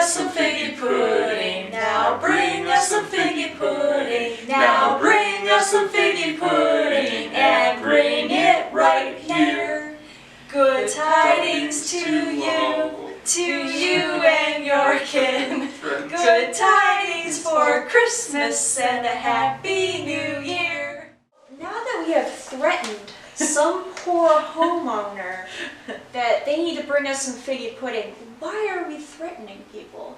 us some figgy pudding. Now bring us some figgy pudding. Now bring us some figgy pudding. And bring it right here. Good tidings to you and your kin. Good tidings for Christmas and a Happy New Year. Now that we have threatened some poor homeowner that they need to bring us some figgy pudding, why are we threatening people?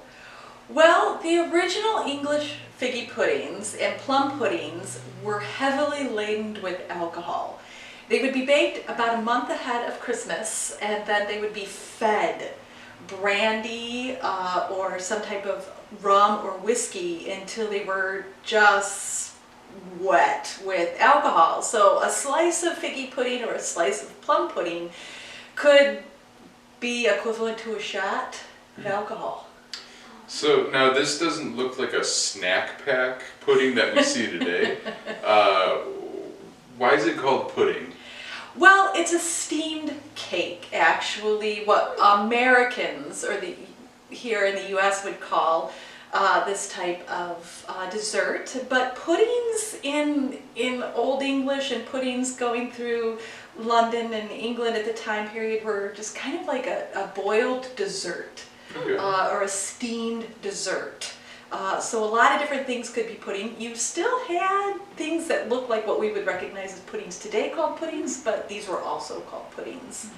Well, the original English figgy puddings and plum puddings were heavily laden with alcohol. They would be baked about a month ahead of Christmas, and then they would be fed brandy or some type of rum or whiskey until they were just wet with alcohol. So a slice of figgy pudding or a slice of plum pudding could be equivalent to a shot of alcohol. So now this doesn't look like a snack pack pudding that we see today. Why is it called pudding? Well, it's a steamed cake, actually, what Americans or here in the US would call this type of dessert. But puddings in Old English and puddings going through London and England at the time period were just kind of like a boiled dessert. Okay. Or a steamed dessert. So a lot of different things could be pudding. You still had things that look like what we would recognize as puddings today called puddings, but these were also called puddings.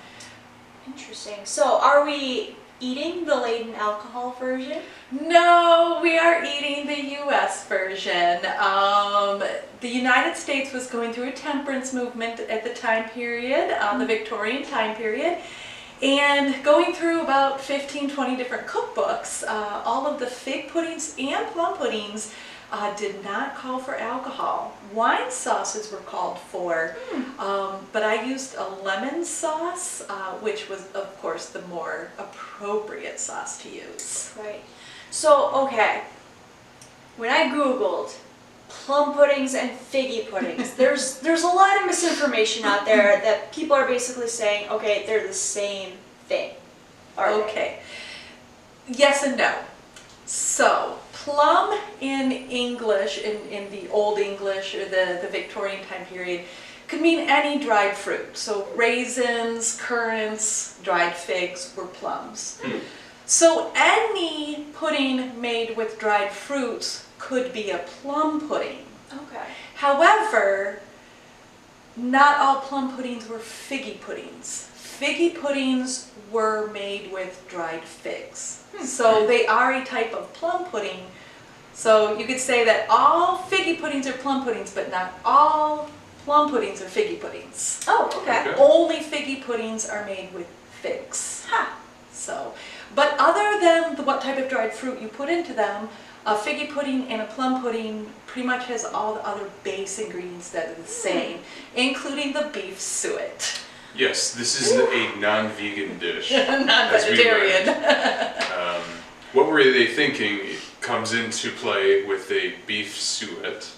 Interesting. So are we eating the laden alcohol version? No, we are eating the US version. The United States was going through a temperance movement at the time period, the Victorian time period. And going through about 15-20 different cookbooks, all of the fig puddings and plum puddings did not call for alcohol. Wine sauces were called for, but I used a lemon sauce, which was, of course, the more appropriate sauce to use. Right. So, okay, when I Googled plum puddings and figgy puddings, there's a lot of misinformation out there that people are basically saying, okay, they're the same thing. Okay. Yes and no. So, plum in English, in the Old English or the Victorian time period, could mean any dried fruit. So raisins, currants, dried figs were plums. So any pudding made with dried fruits could be a plum pudding. Okay. However, not all plum puddings were figgy puddings. Figgy puddings were made with dried figs. So they are a type of plum pudding. So you could say that all figgy puddings are plum puddings, but not all plum puddings are figgy puddings. Oh, okay. Only figgy puddings are made with figs. So, but other than what type of dried fruit you put into them, a figgy pudding and a plum pudding pretty much has all the other base ingredients that are the same, including the beef suet. Yes, this is a non-vegan dish. Non-vegetarian. What were they thinking? It comes into play with a beef suet.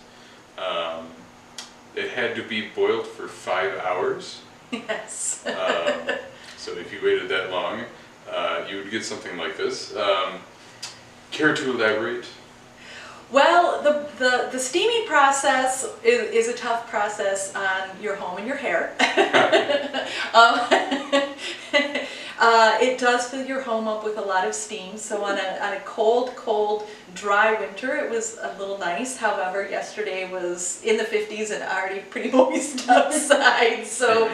It had to be boiled for 5 hours. Yes. So if you waited that long, you would get something like this. Care to elaborate? Well, the steaming process is a tough process on your home and your hair. It does fill your home up with a lot of steam, so on a cold, dry winter it was a little nice. However, yesterday was in the 50s and already pretty moist outside, so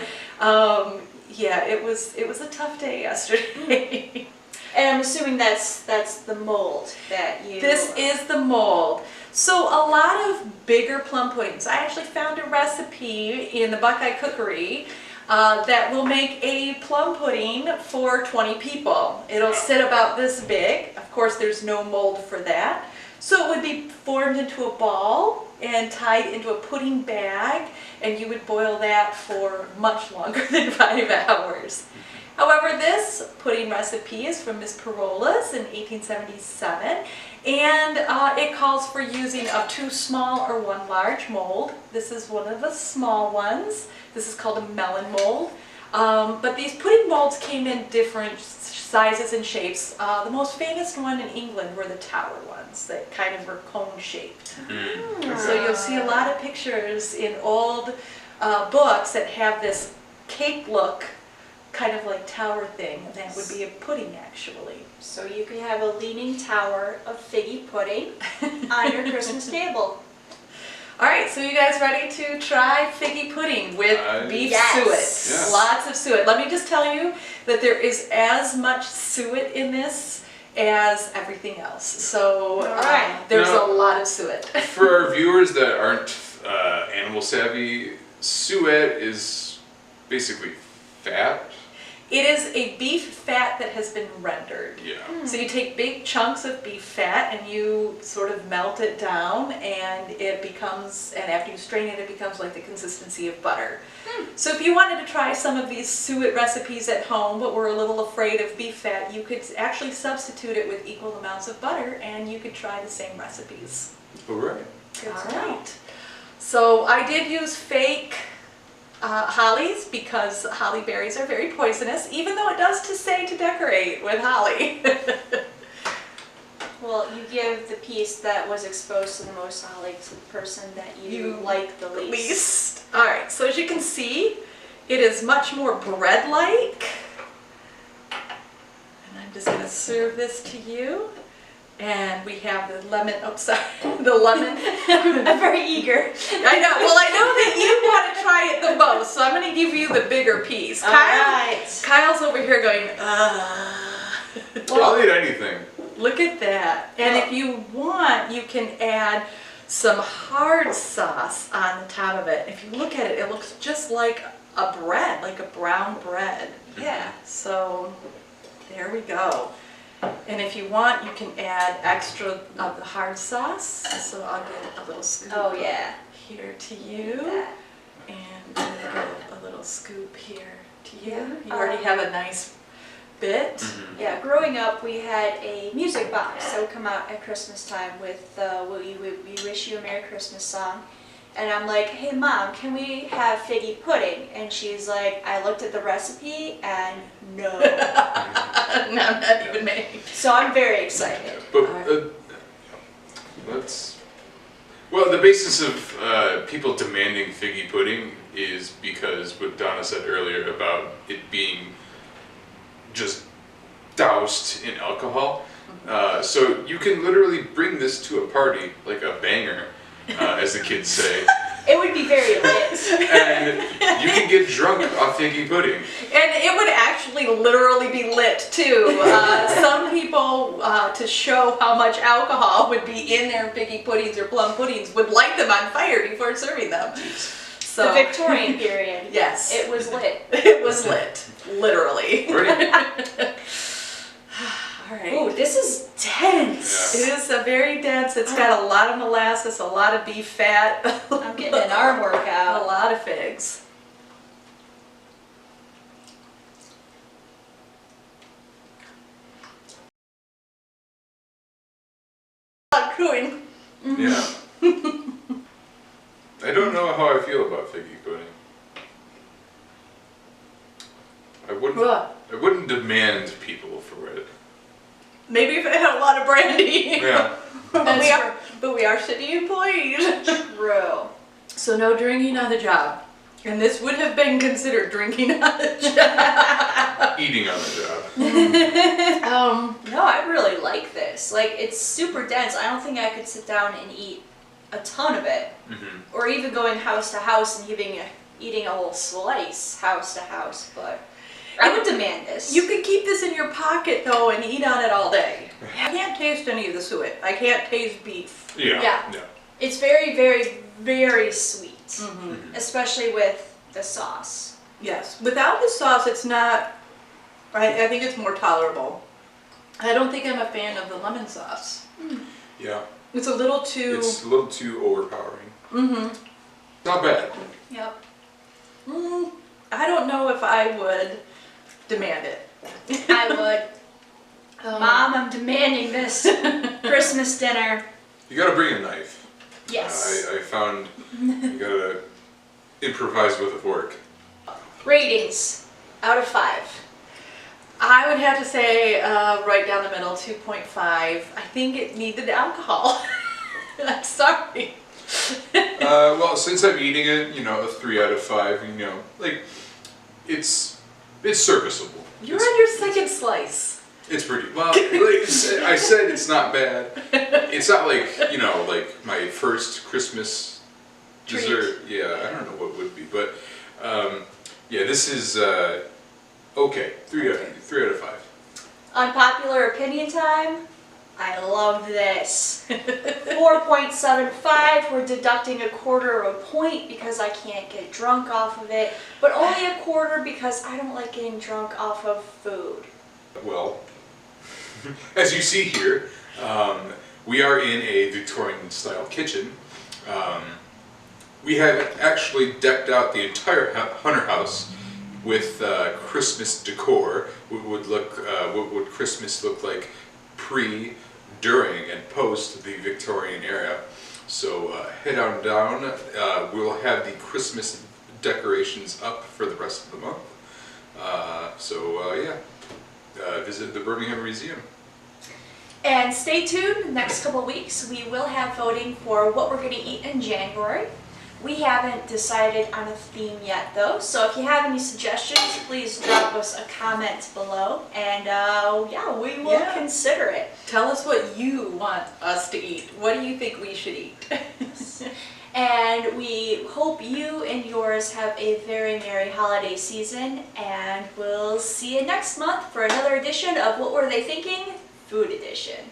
yeah, it was a tough day yesterday. And I'm assuming that's the mold that you... This is the mold. So a lot of bigger plum puddings. I actually found a recipe in the Buckeye Cookery that will make a plum pudding for 20 people. It'll sit about this big. Of course, there's no mold for that. So it would be formed into a ball and tied into a pudding bag, and you would boil that for much longer than 5 hours. However, this pudding recipe is from Miss Parola's in 1877, and it calls for using of 2 small or 1 large mold. This is one of the small ones. This is called a melon mold. But these pudding molds came in different sizes and shapes. The most famous one in England were the tower ones that kind of were cone shaped. So you'll see a lot of pictures in old books that have this cake look, kind of like tower thing, and that would be a pudding actually. So you could have a leaning tower of figgy pudding on your Christmas table. All right, so you guys ready to try figgy pudding with beef Yes. suet? Yes. Lots of suet. Let me just tell you that there is as much suet in this as everything else. So All right. there's Now- a lot of suet. For our viewers that aren't animal savvy, suet is basically fat. It is a beef fat that has been rendered. Yeah. So you take big chunks of beef fat and you sort of melt it down, and it becomes, and after you strain it, it becomes like the consistency of butter. So if you wanted to try some of these suet recipes at home but were a little afraid of beef fat, you could actually substitute it with equal amounts of butter and you could try the same recipes. All right. Good All to know. right. So I did use fake hollies because holly berries are very poisonous, even though it does to say to decorate with holly. Well, you give the piece that was exposed to the most holly to the person that you like the least. All right, so as you can see, it is much more bread-like. And I'm just going to serve this to you. And we have the lemon, oh sorry, the lemon. I'm very eager. I know, well I know that you want to try it the most, so I'm going to give you the bigger piece. All right. Kyle's over here going, I'll eat anything. Look at that. And if you want, you can add some hard sauce on the top of it. If you look at it, it looks just like a bread, like a brown bread. Yeah. So there we go. And if you want, you can add extra of the hard sauce. So I'll get a little scoop Oh yeah. here to you. That. And a little scoop here to you. Yeah. You already have a nice bit. Yeah, growing up we had a music box that would come out at Christmas time with We Wish You a Merry Christmas song. And I'm like, hey Mom, can we have figgy pudding? And she's like, I looked at the recipe and no. No, not even me. So I'm very excited. But well, the basis of people demanding figgy pudding is because what Donna said earlier about it being just doused in alcohol. So you can literally bring this to a party, like a banger, as the kids say, It would be very lit. and you can get drunk off figgy pudding. And it would actually literally be lit too. Some people, to show how much alcohol would be in their figgy puddings or plum puddings, would light them on fire before serving them. So, The Victorian period. yes, It was lit. it was lit, literally. Right? All right. Ooh, this is dense. It is a very dense. It's got a lot of molasses, a lot of beef fat, I'm getting an arm a workout. lot of figs. Crewing. Yeah. I don't know how I feel about figgy pudding. I wouldn't demand people for it. Maybe if it had a lot of brandy. Yeah. but we are city employees. True. So no drinking on the job. And this would have been considered drinking on the job. Eating on the job. No, I really like this. Like, it's super dense. I don't think I could sit down and eat a ton of it. Mm-hmm. Or even going house to house and eating a whole slice house to house, but I would demand this. You could keep this in your pocket though and eat on it all day. I can't taste any of the suet. I can't taste beef. Yeah. Yeah. Yeah. It's very, very, very sweet. Mm-hmm. Especially with the sauce. Yes. Without the sauce, it's not, I think it's more tolerable. I don't think I'm a fan of the lemon sauce. Yeah. It's a little too... It's a little too overpowering. Mm-hmm. Not bad. Yep. I don't know if I would demand it. I would. Mom, I'm demanding this Christmas dinner. You gotta bring a knife. Yes. I found you gotta improvise with a fork. Ratings. Out of 5. I would have to say right down the middle, 2.5. I think it needed alcohol. I'm sorry. Well, since I'm eating it, you know, a 3 out of 5. You know, like it's serviceable. You're on your second slice. It's pretty well. Like I said, it's not bad. It's not like, you know, like my first Christmas Treat. dessert. Yeah, I don't know what would be, but yeah, this is okay. 3 out of 5. Unpopular opinion time. I love this. 4.75. We're deducting a quarter of a point because I can't get drunk off of it, but only a quarter because I don't like getting drunk off of food. Well, as you see here, we are in a Victorian-style kitchen. We have actually decked out the entire Hunter house with Christmas decor. What would Christmas look like pre, during, and post the Victorian era? So head on down. We'll have the Christmas decorations up for the rest of the month. Yeah. Visit the Birmingham Museum. And stay tuned, next couple weeks we will have voting for what we're going to eat in January. We haven't decided on a theme yet though, so if you have any suggestions, please drop us a comment below, and yeah, we will consider it. Tell us what you want us to eat. What do you think we should eat? And we hope you and yours have a very merry holiday season, and we'll see you next month for another edition of What Were They Thinking? Food Edition.